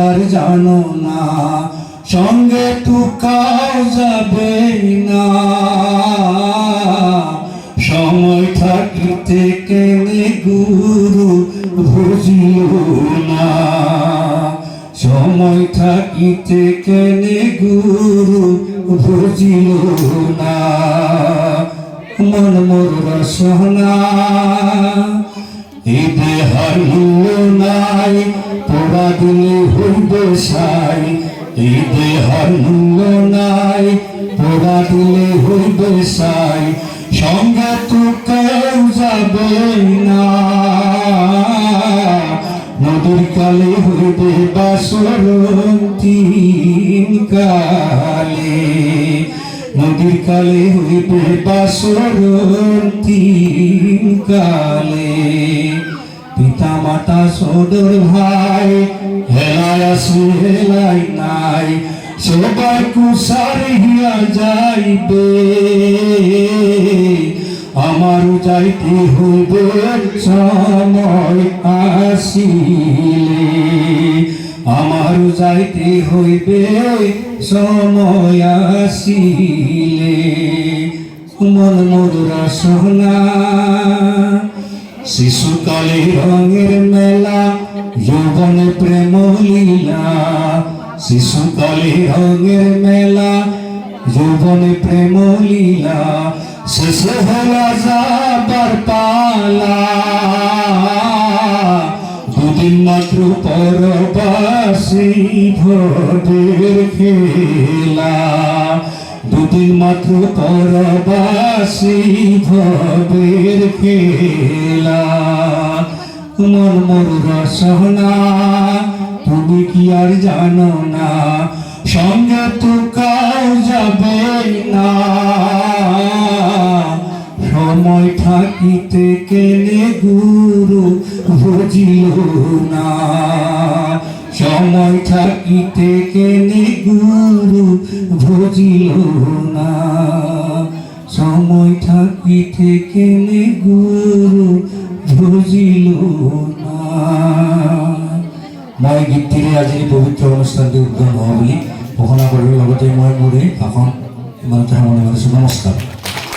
আর জানো না সঙ্গে টুকাও যাবে না সময় থাকিতে কেনে গুরু বুঝিও না সময় থাকিতে কেনে গুরু বুঝিও না মন মোর রসনা এই দেহার মূল্য নাই পোড়া দিলে হইবে সাই এই দেহার মূল্য নাই পোড়া দিলে হইবে সাই সঙ্গে তো কেউ যাবে না নদীর কালে হইবে বাসর তিন কালে নদীর কালে হইবে বাসর তিন কালে পিতা মাতা সদর ভাই হেলায় আসি হেলাই নাই সবাই কুসারিয়া যাইবে আমার যাইতে হইবে সময় আসিলে আমার যাইতে হইবে সময় আসিলে মন মোর রসনা শিশুকালে রঙের মেলা যৌবনে প্রেম লীলা শিশুকালে রঙের মেলা যৌবনে প্রেম লীলা শেষ হলা যাবার পালা দুদিন মাত্র পরবাসী ভোরের খেলা দুদিন মাত্র পরবাসী ভবের খেলা মন মোর রসনা তুমি কি আর জানো না সঙ্গে তো কাউ যাবে না সময় থাকিতে কেনে গুরু বুঝিও না সময় থাকিতে কেনে গুরু বুঝিও না সময় থাকিতে কেনে গুরু বুঝিল না মই গীতটিৰে আজিৰ পবিত্ৰ অনুষ্ঠানটি উদ্বোধন হোৱা বুলি ঘোষণা কৰিবৰ লগতে মই মোৰ এই ভাষণ ইমানতে সামৰণি মাৰিছোঁ। নমস্কাৰ।